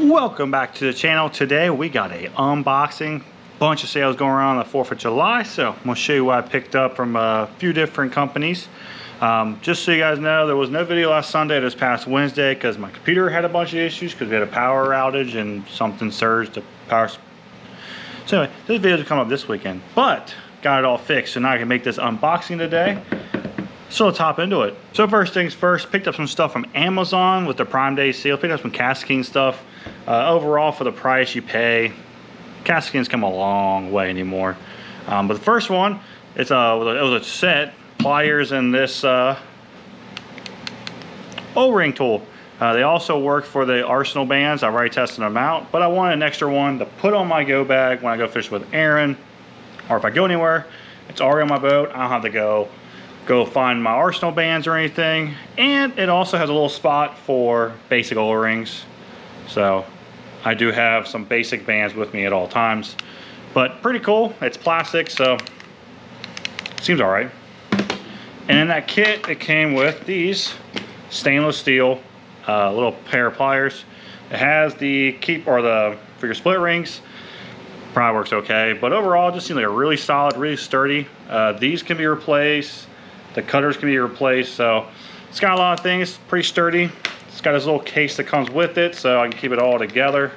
Welcome back to the channel. Today we got a unboxing, bunch of sales going around on the 4th of July, so I'm going to show you what I picked up from a few different companies. Just so you guys know, there was no video last Sunday, this past Wednesday, because my computer had a bunch of issues because we had a power outage and something surged the power. So anyway, this video will come up this weekend, but got it all fixed, so now I can make this unboxing today. So let's hop into it. So first things first, picked up some stuff from Amazon with the Prime Day sale. Picked up some King stuff. Overall, for the price you pay, King's come a long way anymore. But the first one, it was a set, pliers and this O-ring tool. They also work for the Arsenal bands. I've already tested them out, but I wanted an extra one to put on my go bag when I go fish with Aaron, or if I go anywhere, it's already on my boat. I don't have to go find my Arsenal bands or anything. And it also has a little spot for basic O-rings. So I do have some basic bands with me at all times, but pretty cool. It's plastic, so seems all right. And in that kit, it came with these stainless steel little pair of pliers. It has the for your split rings. Probably works okay, but overall, it just seems like a really solid, really sturdy. These can be replaced. The cutters can be replaced, so it's got a lot of things, pretty sturdy. It's got this little case that comes with it, so I can keep it all together.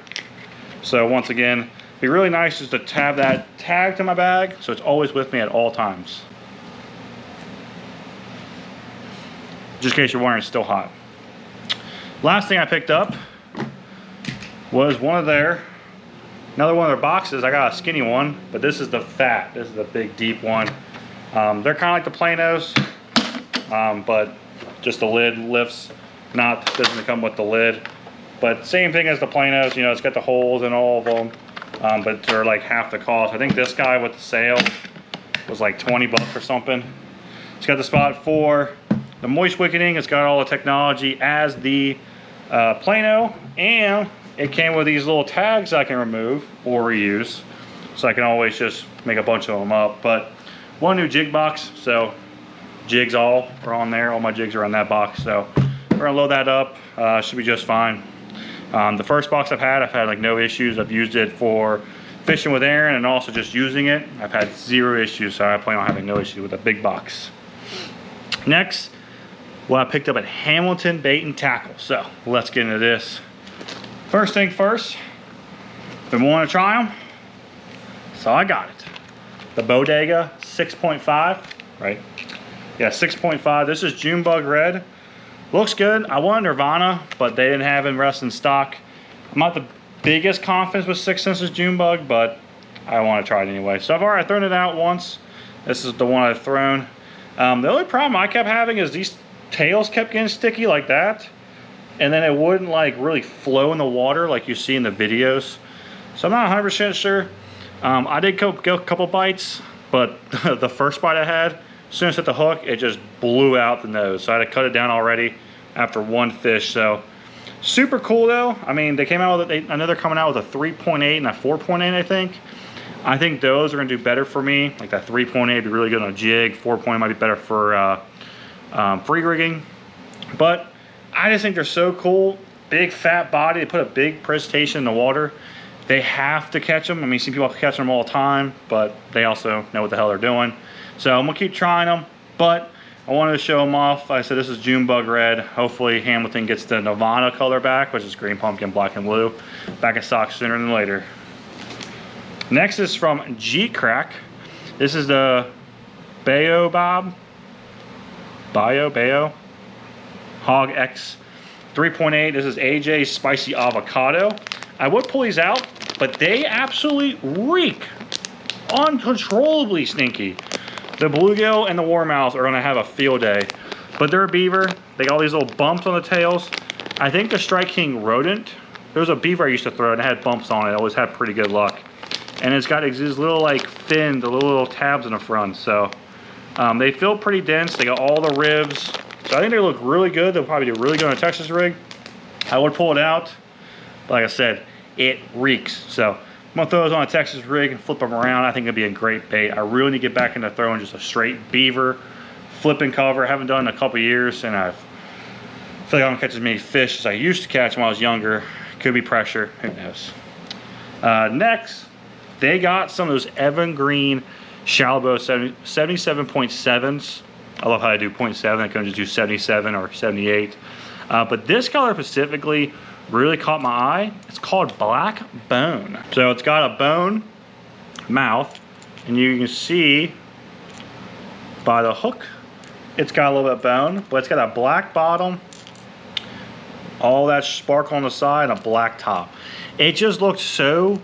So once again, it'd be really nice just to have that tagged to my bag, so it's always with me at all times. Just in case you're wondering, it's still hot. Last thing I picked up was another one of their boxes. I got a skinny one, but this is the fat. This is the big, deep one. They're kind of like the Planos, but just the lid lifts. Doesn't come with the lid, but same thing as the Planos. You know, it's got the holes in all of them, but they're like half the cost. I think this guy with the sale was like 20 bucks or something. It's got the spot for the moist wickening. It's got all the technology as the Plano, and it came with these little tags I can remove or reuse, so I can always just make a bunch of them up. But one new jig box, so jigs all are on there. All my jigs are on that box, so we're gonna load that up. Should be just fine. The first box I've had like no issues. I've used it for fishing with Aaron and also just using it. I've had zero issues, so I plan on having no issue with a big box. Next, what I picked up at Hamilton Bait and Tackle. So let's get into this. First thing first, been wanting to try them, so I got it. The Bodega 6.5, right? Yeah, 6.5. This is June Bug Red. Looks good. I wanted Nirvana, but they didn't have rest in stock. I'm not the biggest confidence with 6 Senses June Bug, but I want to try it anyway. So I've already thrown it out once. This is the one I've thrown. The only problem I kept having is these tails kept getting sticky like that, and then it wouldn't like really flow in the water like you see in the videos. So I'm not 100% sure. I did go a couple bites, but the first bite I had, as soon as I hit the hook, it just blew out the nose. So I had to cut it down already after one fish. So super cool though. I mean, they came out with I know they're coming out with a 3.8 and a 4.8, I think. I think those are gonna do better for me. Like that 3.8 would be really good on a jig. 4.8 might be better for free rigging. But I just think they're so cool. Big fat body, they put a big presentation in the water. They have to catch them. I mean, see people catch them all the time, but they also know what the hell they're doing. So I'm gonna keep trying them, but I wanted to show them off. I said this is June Bug Red. Hopefully Hamilton gets the Nirvana color back, which is green pumpkin, black and blue, back in stock sooner than later. Next is from G-Crack. This is the Bayo Hog X 3.8. This is AJ Spicy Avocado. I would pull these out, but they absolutely reek. Uncontrollably stinky. The bluegill and the warmouth are gonna have a field day, but they're a beaver. They got all these little bumps on the tails. I think the Strike King rodent, there was a beaver I used to throw and it had bumps on it. I always had pretty good luck. And it's got these little like fins, the little tabs in the front. So they feel pretty dense. They got all the ribs. So I think they look really good. They'll probably do really good on a Texas rig. I would pull it out, but like I said, it reeks. So I'm gonna throw those on a Texas rig and flip them around. I think it'd be a great bait. I really need to get back into throwing just a straight beaver flipping cover. I haven't done it in a couple years, and I feel like I don't catch as many fish as I used to catch when I was younger. Could be pressure, who knows. Next, they got some of those Evan Green shallow bow 77.7s. I love how I do 0.7. I can just do 77 or 78. But this color specifically really caught my eye. It's called Black Bone. So it's got a bone mouth, and you can see by the hook, it's got a little bit of bone, but it's got a black bottom, all that sparkle on the side, and a black top. It just looked so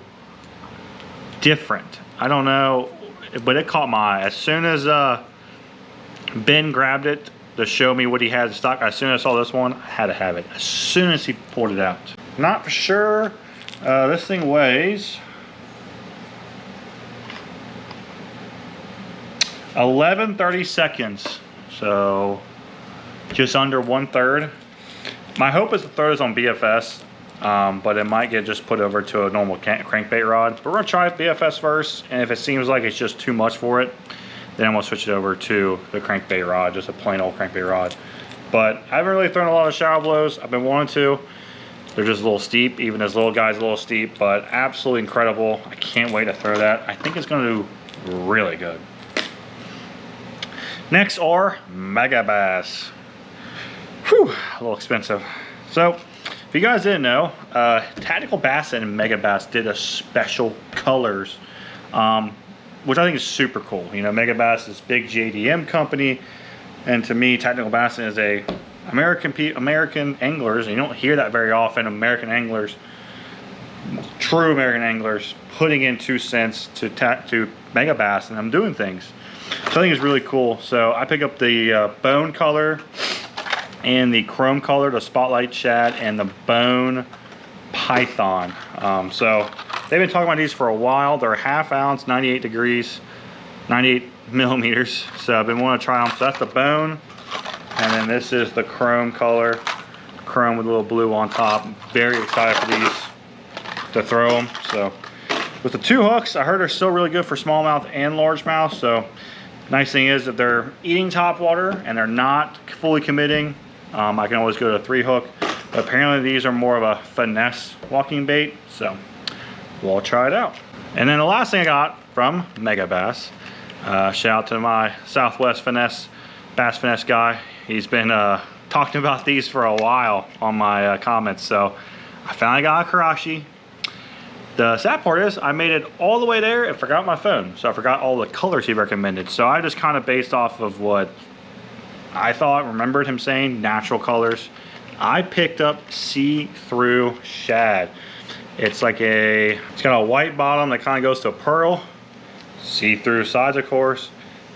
different. I don't know, but it caught my eye. As soon as Ben grabbed it to show me what he had in stock, as soon as I saw this one, I had to have it. As soon as he pulled it out. Not for sure. This thing weighs 11 seconds. So just under 1/3. My hope is the throw is on BFS, but it might get just put over to a normal crankbait rod. But we're gonna try BFS first, and if it seems like it's just too much for it, then I'm gonna switch it over to the crankbait rod, just a plain old crankbait rod. But I haven't really thrown a lot of shallow blows. I've been wanting to. They're just a little steep. Even this little guy's a little steep, but absolutely incredible. I can't wait to throw that. I think it's gonna do really good. Next are Mega Bass. Whew, a little expensive. So, if you guys didn't know, Tactical Bass and Mega Bass did a special colors, which I think is super cool. You know, Mega Bass is big JDM company, and to me, Tactical Bass is a American anglers, and you don't hear that very often. American anglers, true American anglers, putting in 2 cents to Mega Bass, and I'm doing things. So I think it's really cool. So I pick up the bone color and the chrome color, the spotlight shad, and the bone python. So they've been talking about these for a while. They're 1/2 ounce, 98 degrees, 98 millimeters. So I've been wanting to try them. So that's the bone, and then this is the chrome color, chrome with a little blue on top. Very excited for these to throw them. So with the 2 hooks, I heard they're still really good for smallmouth and largemouth. So nice thing is if they're eating topwater and they're not fully committing, I can always go to a 3 hook. But apparently these are more of a finesse walking bait, so we'll try it out. And then the last thing I got from Mega Bass, shout out to my Southwest Bass Finesse guy. He's been talking about these for a while on my comments, so I finally got a Karashi. The sad part is I made it all the way there and forgot my phone. So I forgot all the colors he recommended. So I just kind of based off of what I remembered him saying, natural colors. I picked up see-through shad. It's like it's got a white bottom that kind of goes to a pearl. See-through sides, of course.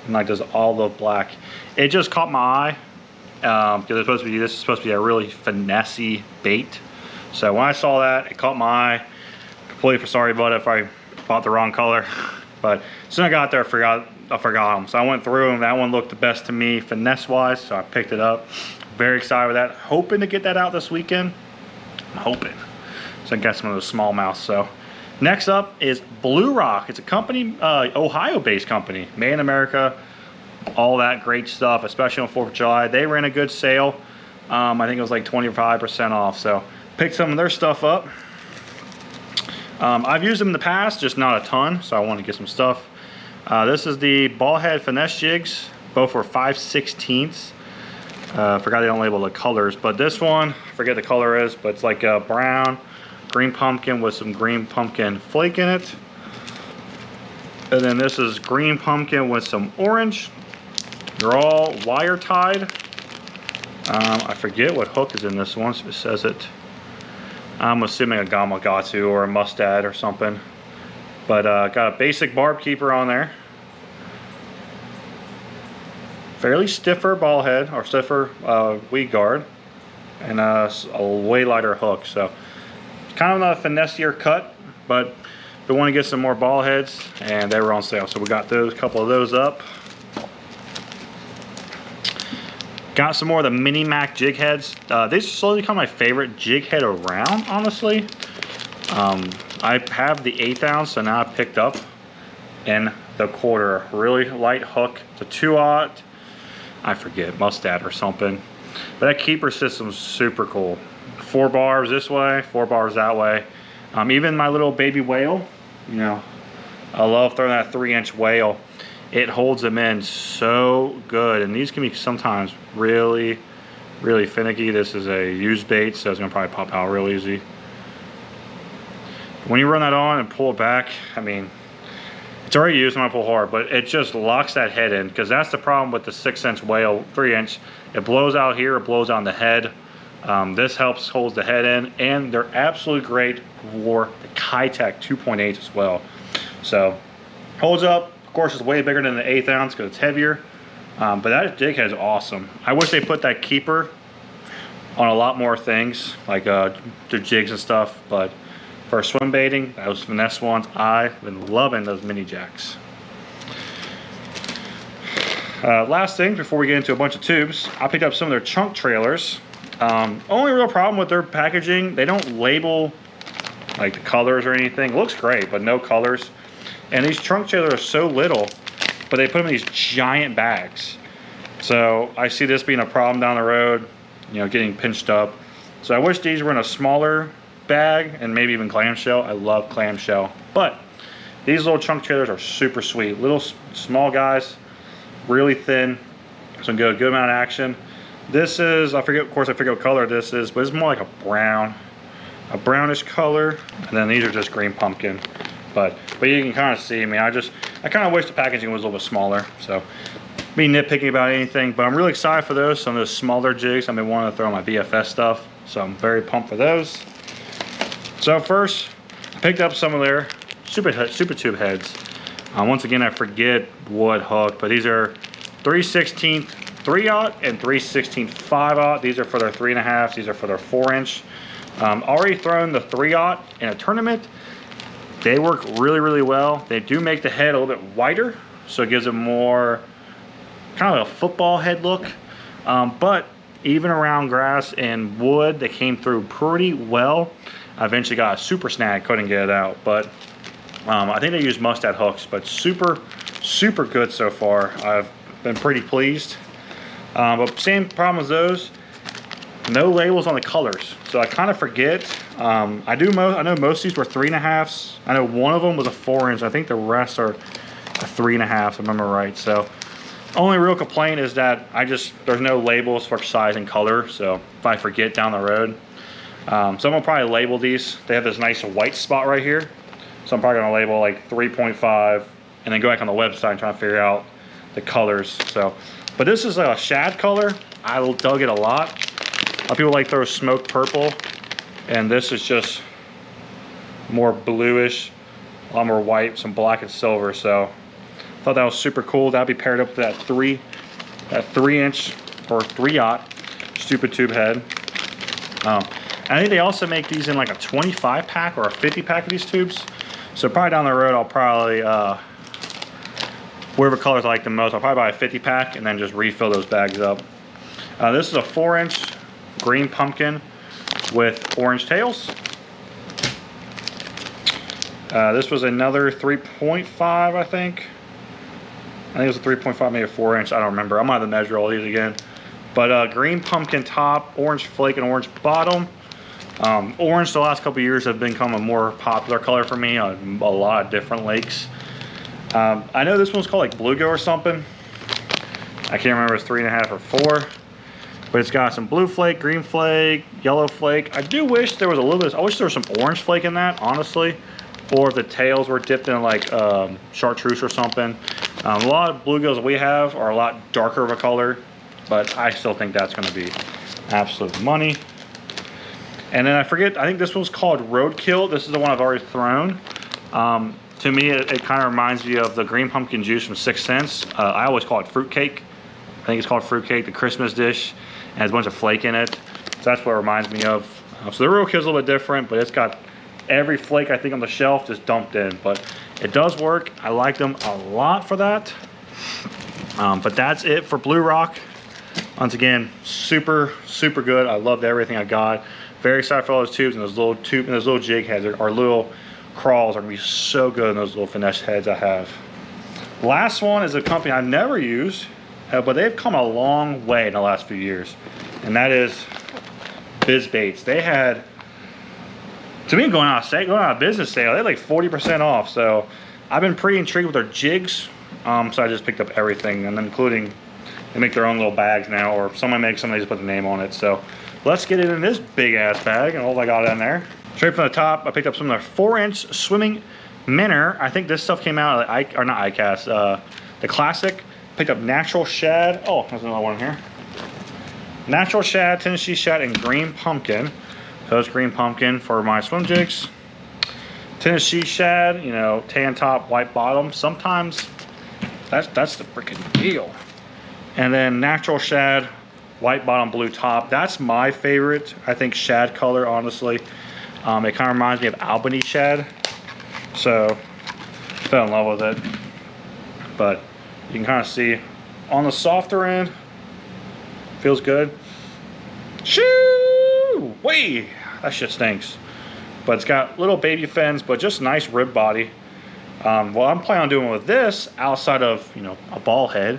And like does all the black. It just caught my eye. Because this is supposed to be a really finessey bait. So when I saw that, it caught my eye. Completely sorry about it if I bought the wrong color, but as soon as I got there, I forgot them. So I went through them. That one looked the best to me finesse wise, so I picked it up. Very excited with that. Hoping to get that out this weekend. I'm hoping. So I got some of those smallmouths. So next up is Blue Rock. It's a company, Ohio-based company, made in America. All that great stuff, especially on 4th of July. They ran a good sale. I think it was like 25% off. So picked some of their stuff up. I've used them in the past, just not a ton, so I want to get some stuff. This is the ball head finesse jigs. Both were 5/16. Forgot they don't label the colors, but this one, I forget the color is, but it's like a brown, green pumpkin with some green pumpkin flake in it. And then this is green pumpkin with some orange. They're all wire tied. I forget what hook is in this one, so it says it. I'm assuming a Gamakatsu or a Mustad or something. But got a basic barb keeper on there. Fairly stiffer ball head, or stiffer weed guard. And a way lighter hook. So it's kind of a finessier cut, but we want to get some more ball heads, and they were on sale. So we got those, a couple of those up. Got some more of the Mini Mac jig heads. These slowly become my favorite jig head around, honestly. I have the 1/8 ounce, so now I picked up in the 1/4. Really light hook. It's a 2/0. I forget, Mustad or something. But that keeper system is super cool. 4 barbs this way, 4 barbs that way. Even my little baby whale, you know, I love throwing that 3-inch whale. It holds them in so good, and these can be sometimes really, really finicky. This is a used bait, so it's gonna probably pop out real easy. When you run that on and pull it back, I mean, it's already used when I pull hard, but it just locks that head in, because that's the problem with the 6-inch whale, 3-inch. It blows out here, it blows on the head. This helps hold the head in, and they're absolutely great for the Kitech 2.8 as well. So holds up. Of course, it's way bigger than the 1/8 ounce because it's heavier. But that jig head is awesome. I wish they put that keeper on a lot more things, like their jigs and stuff. But for swim baiting, those finesse ones, I've been loving those mini jacks. Last thing before we get into a bunch of tubes, I picked up some of their chunk trailers. Only real problem with their packaging, they don't label like the colors or anything. It looks great, but no colors. And these trunk trailers are so little, but they put them in these giant bags. So I see this being a problem down the road, you know, getting pinched up. So I wish these were in a smaller bag and maybe even clamshell. I love clamshell, but these little trunk trailers are super sweet. Little small guys, really thin, so get a good amount of action. This is, I forget what color this is, but it's more like a brownish color. And then these are just green pumpkin. But you can kind of see, I mean, I kind of wish the packaging was a little bit smaller. So, me nitpicking about anything, but I'm really excited for those. Some of those smaller jigs I've been wanting to throw on my BFS stuff. So I'm very pumped for those. So first, I picked up some of their super tube heads. Once again, I forget what hook, but these are 3/16 3/0 and 3/16 5/0. These are for their 3.5. These are for their 4-inch. Already thrown the 3/0 in a tournament. They work really, really well. They do make the head a little bit wider, so it gives it more kind of a football head look. But even around grass and wood, they came through pretty well. I eventually got a super snag, couldn't get it out, but I think they use mustad hooks, but super, super good so far. I've been pretty pleased. But same problem as those. No labels on the colors, so I kind of forget. I know most of these were 3.5s. I know one of them was a 4-inch. I think the rest are a 3.5, if I remember right. So only real complaint is that there's no labels for size and color. So if I forget down the road, someone will probably label these. They have this nice white spot right here, so I'm probably gonna label like 3.5, and then go back on the website and try to figure out the colors. So, but this is a shad color. I dug it a lot. A lot of people like throw smoke purple, and this is just more bluish, a lot more white, some black and silver. So I thought that was super cool. That'd be paired up with that 3-inch or 3/0 stupid tube head. I think they also make these in like a 25 pack or a 50 pack of these tubes. So probably down the road, I'll probably whatever colors I like the most, I'll probably buy a 50 pack and then just refill those bags up. This is a 4-inch green pumpkin with orange tails. This was another 3.5, I think. I think it was a 3.5, maybe a 4-inch. I don't remember. I'm gonna have to measure all these again. But green pumpkin top, orange flake, and orange bottom. Orange the last couple of years have become a more popular color for me on a lot of different lakes. I know this one's called like bluegill or something. I can't remember if it's 3.5 or 4. But it's got some blue flake, green flake, yellow flake. I do wish there was a little bit, I wish there was some orange flake in that, honestly. Or if the tails were dipped in like chartreuse or something. A lot of bluegills that we have are a lot darker of a color, but I still think that's gonna be absolute money. And then I think this one's called Roadkill. This is the one I've already thrown. To me, it kind of reminds me of the green pumpkin juice from 6 Cents. I always call it fruitcake. I think it's called fruitcake, the Christmas dish. It has a bunch of flake in it. So that's what it reminds me of. So the Roadkill's a little bit different, but it's got every flake I think on the shelf just dumped in. But it does work. I like them a lot for that. But that's it for Blue Rock. Once again, super, super good. I loved everything I got. Very excited for all those tubes and those little jig heads or little crawls are gonna be so good in those little finesse heads I have. Last one is a company I've never used, but they've come a long way in the last few years, and that is biz baits. They had, to me, going out of business sale, they had like 40% off. So I've been pretty intrigued with their jigs. So I just picked up everything, and then including, they make their own little bags now, or someone makes them, they just put the name on it. So let's get it in this big ass bag and all I got in there. Straight from the top, I picked up some of their 4-inch swimming minnow. I think this stuff came out of the, or not ICAST, the classic. Picked up natural shad. Oh, there's another one here. Natural shad, Tennessee shad, and green pumpkin. So it's green pumpkin for my swim jigs. Tennessee shad, you know, tan top, white bottom. Sometimes that's the freaking deal. And then natural shad, white bottom, blue top. That's my favorite, I think, shad color, honestly. It kind of reminds me of Albany shad. So, fell in love with it. But you can kind of see on the softer end, feels good. Shoo! Whee! That shit stinks. But it's got little baby fins, but just nice rib body. What I'm planning on doing with this, outside of, you know, a ball head,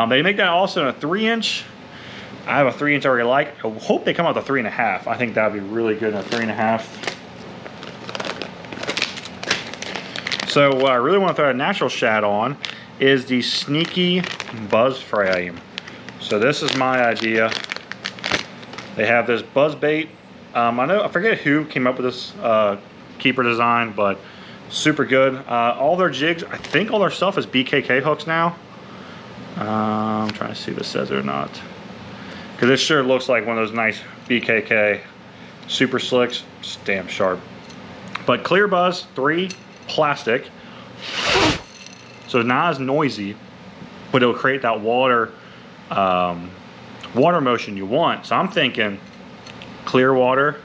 they make that also in a 3-inch. I have a 3-inch I already like. I hope they come out with a 3.5. I think that would be really good in a 3.5. So what I really want to throw a natural shad on is the Sneaky Buzz Frame. So this is my idea. They have this buzz bait. I forget who came up with this keeper design, but super good. All their jigs, I think all their stuff is BKK hooks now. I'm trying to see if it says it or not. Because this sure looks like one of those nice BKK super slicks. Just damn sharp. But clear buzz, 3, plastic. So not as noisy, but it'll create that water motion you want. So I'm thinking clear water,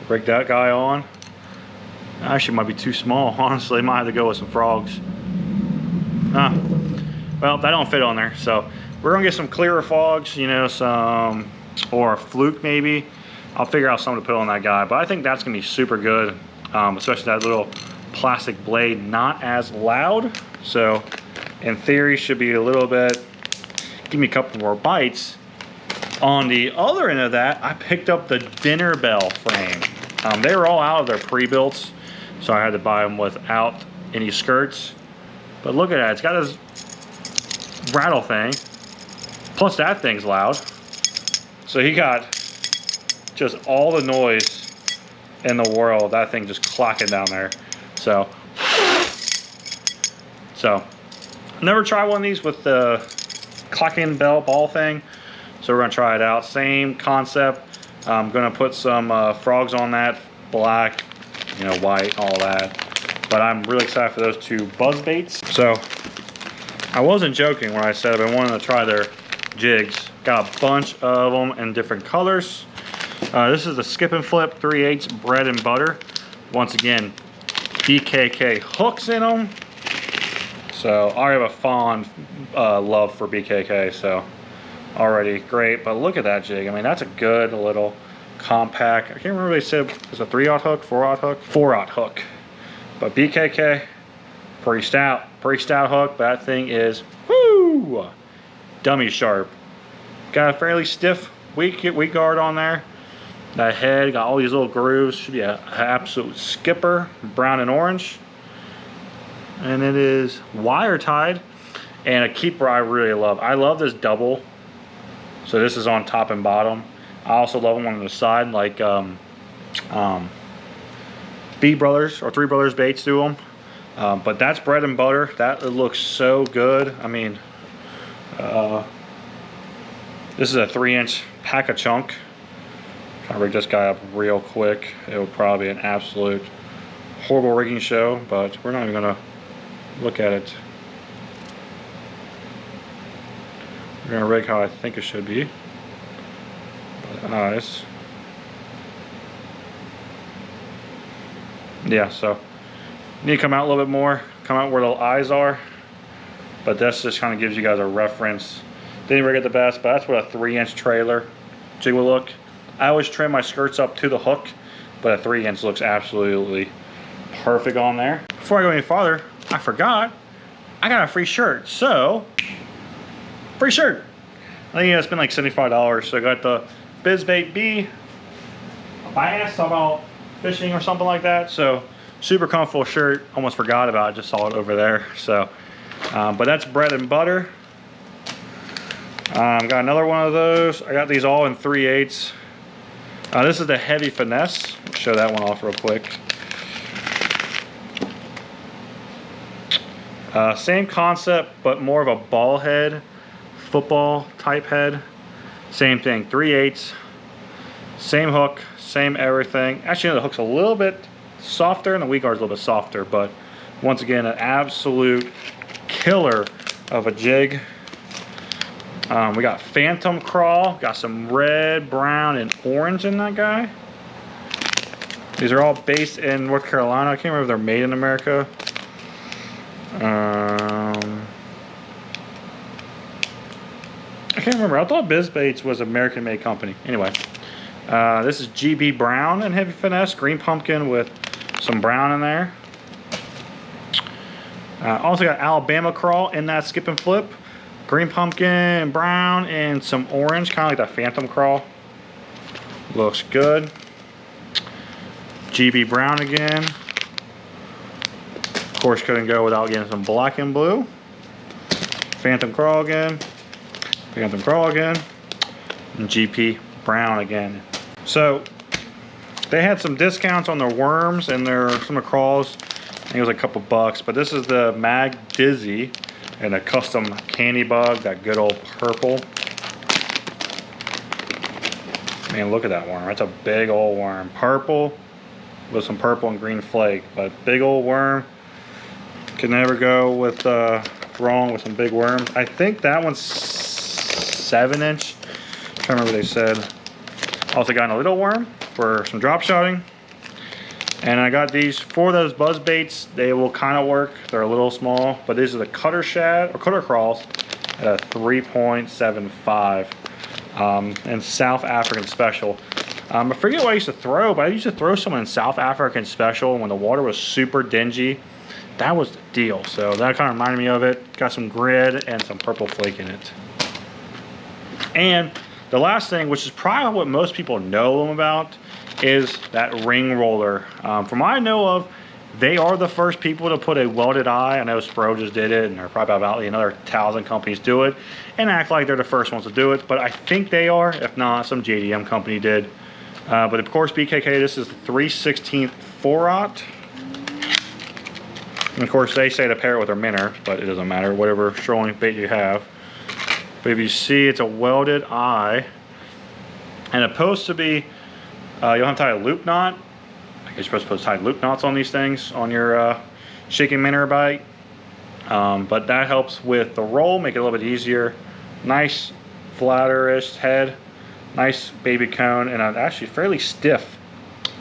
break that guy on. Actually might be too small, honestly. Might have to go with some frogs. Well, that don't fit on there. So we're gonna get some clearer frogs, you know, some, or a fluke maybe. I'll figure out something to put on that guy, but I think that's gonna be super good, especially that little plastic blade, not as loud. So in theory should be a little bit, give me a couple more bites. On the other end of that, I picked up the dinner bell frame. They were all out of their pre-builts, so I had to buy them without any skirts. But look at that, it's got this rattle thing, plus that thing's loud. So he got just all the noise in the world, that thing just clocking down there. So never tried one of these with the clocking bell ball thing, so we're gonna try it out. Same concept. I'm gonna put some frogs on that, black, you know, white, all that. But I'm really excited for those 2 buzz baits. So I wasn't joking when I said I've been wanting to try their jigs. Got a bunch of them in different colors. This is the Skip and Flip 3/8 bread and butter. Once again, BKK hooks in them. So I have a fond love for BKK, so already great. But look at that jig. I mean, that's a good little compact. I can't remember if they said it's a 3/0 hook, 4/0 hook, 4/0 hook. But BKK, pretty stout hook. But that thing is, whoo, dummy sharp. Got a fairly stiff weak guard on there. That head got all these little grooves. Should be an absolute skipper, brown and orange. And it is wire tied, and a keeper I really love. I love this double. So this is on top and bottom. I also love them on the side, like B Brothers or 3 Brothers baits do them. But that's bread and butter. That looks so good. I mean, this is a 3-inch pack a chunk. Trying to rig this guy up real quick. It will probably be an absolute horrible rigging show, but we're not even gonna look at it. We're gonna rig how I think it should be. But eyes. Yeah, so need to come out a little bit more, come out where the eyes are. But this just kind of gives you guys a reference. Didn't rig it the best, but that's what a 3-inch trailer jig will look. I always trim my skirts up to the hook, but a 3-inch looks absolutely perfect on there. Before I go any farther, I forgot, I got a free shirt. So, free shirt. I think it's been like $75. So I got the BizBait B bass, about fishing or something like that. So super comfortable shirt. Almost forgot about it, just saw it over there. So, but that's bread and butter. Got another one of those. I got these all in 3/8. This is the heavy finesse. I'll show that one off real quick. Same concept, but more of a ball head, football type head. Same thing, 3/8. Same hook, same everything. Actually, the hook's a little bit softer and the weed guard's a little bit softer, but once again, an absolute killer of a jig. We got Phantom Crawl, got some red, brown, and orange in that guy. These are all based in North Carolina. I can't remember if they're made in America. I can't remember. I thought BizBaits was an American-made company. Anyway, this is GB Brown and Heavy Finesse, green pumpkin with some brown in there. Also got Alabama Crawl in that skip and flip. Green pumpkin, brown, and some orange, kind of like that Phantom Crawl. Looks good. GB Brown again. Of course, couldn't go without getting some black and blue. Phantom Crawl again. Phantom Crawl again. And GP Brown again. So, they had some discounts on their worms and some of the crawls. I think it was a couple bucks, but this is the Mag Dizzy and a custom candy bug, that good old purple. Man, look at that worm. That's a big old worm. Purple with some purple and green flake, but big old worm. Can never go with wrong with some big worms. I think that one's 7-inch. I can't remember what they said. Also got a little worm for some drop shotting. And I got these for those buzz baits. They will kind of work. They're a little small, but these are the cutter shad or cutter crawls at a 3.75 and South African Special. I forget what I used to throw, but I used to throw some in South African Special when the water was super dingy. That was the deal. So that kind of reminded me of it. Got some grid and some purple flake in it. And the last thing, which is probably what most people know them about, is that ring roller. From what I know of, they are the first people to put a welded eye. I know Spro just did it, and there are probably about another 1,000 companies do it and act like they're the first ones to do it, but I think they are. If not, some JDM company did. But of course, BKK, this is the 3/16 4/0. And of course, they say to pair it with their minnow, but it doesn't matter, whatever trolling bait you have. But if you see, it's a welded eye, and it's supposed to be, you don't have to tie a loop knot. You're supposed to tie loop knots on these things on your shaking minnow bite. But that helps with the roll, make it a little bit easier. Nice flatter-ish head, nice baby cone, and an actually fairly stiff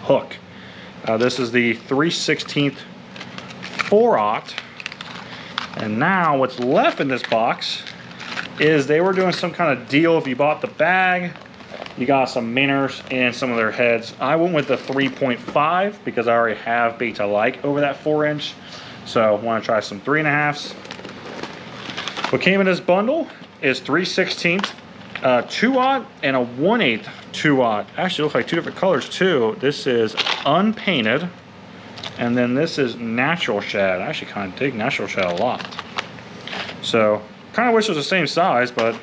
hook. This is the 3/16 4/0. And now what's left in this box is they were doing some kind of deal. If you bought the bag, you got some minnows and some of their heads. I went with the 3.5 because I already have baits I like over that 4-inch. So I want to try some 3.5s. What came in this bundle is 3/16 2/0 and a 1/8 2/0. Actually, looks like two different colors too. This is unpainted, and then this is natural shad. I actually kind of dig natural shad a lot. So kind of wish it was the same size, but.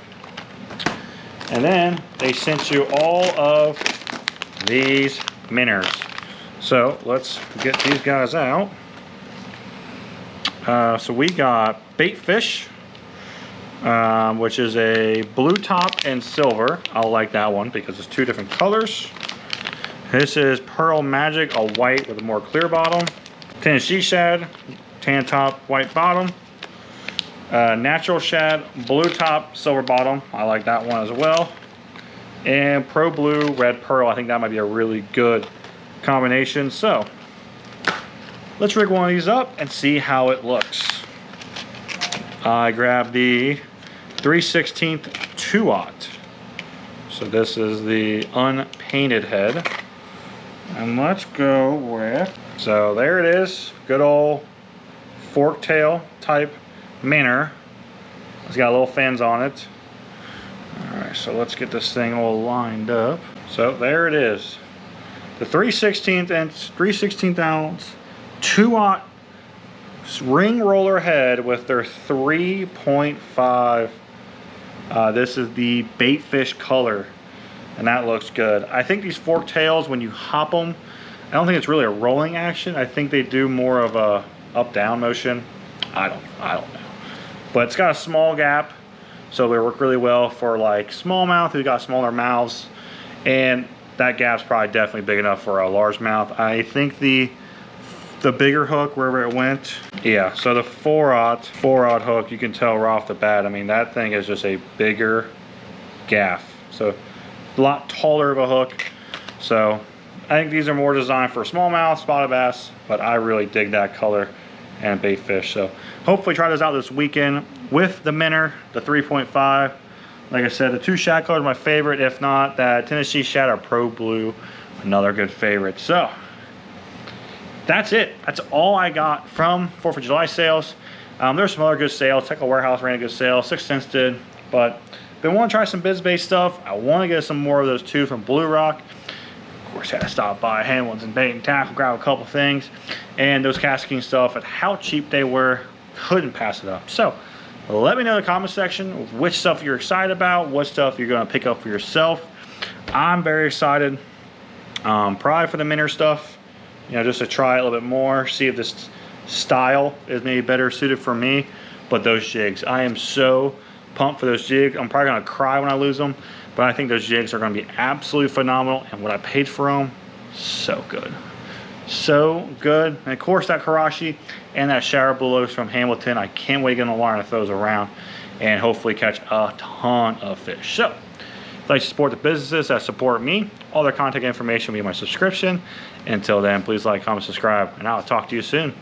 And then they sent you all of these minnows. So let's get these guys out. So we got bait fish, which is a blue top and silver. I like that one because it's two different colors. This is Pearl Magic, a white with a more clear bottom. Tennessee shad, tan top, white bottom. Natural shad, blue top, silver bottom. I like that one as well. And Pro Blue, red pearl. I think that might be a really good combination. So let's rig one of these up and see how it looks. I grabbed the 3/16 2/0. So this is the unpainted head. And let's go with, so there it is. Good old fork tail type minnow. It's got little fins on it. Alright, so let's get this thing all lined up. So there it is. the 3/16 ounce 2-aught ring roller head with their 3.5. This is the baitfish color, and that looks good. I think these fork tails, when you hop them, I don't think it's really a rolling action. I think they do more of a up-down motion. I don't know. But it's got a small gap, so they work really well for like smallmouth who got smaller mouths, and that gap's probably definitely big enough for a largemouth. I think the bigger hook, wherever it went, yeah, so the 4/0 hook, you can tell right off the bat, I mean, that thing is just a bigger gaff. So a lot taller of a hook. So I think these are more designed for smallmouth, spotted bass, but I really dig that color and baitfish. So hopefully try this out this weekend with the minnow, the 3.5. Like I said, the 2 shad colors are my favorite. If not, that Tennessee Shad or Pro Blue, another good favorite. So that's it. That's all I got from 4th of July sales. There's some other good sales. Technical Warehouse ran a good sale. 6th Sense did. But been wanting to try some biz-based stuff. I want to get some more of those too from Blue Rock. Of course, had to stop by Hamlin's and Bait and Tackle, grab a couple things. And those casting stuff and how cheap they were. Couldn't pass it up. So let me know in the comment section which stuff you're excited about, what stuff you're going to pick up for yourself. I'm very excited. Probably for the minnow stuff. You know, just to try it a little bit more, see if this style is maybe better suited for me. But those jigs, I am so pumped for those jigs. I'm probably gonna cry when I lose them, but I think those jigs are gonna be absolutely phenomenal. And what I paid for them, so good. So good. And of course that Karashi and that Shower Billows from Hamilton. I can't wait to get on the water and throw those around and hopefully catch a ton of fish. So if you'd like to support the businesses that support me, all their contact information will be in my subscription. Until then, please like, comment, subscribe, and I'll talk to you soon.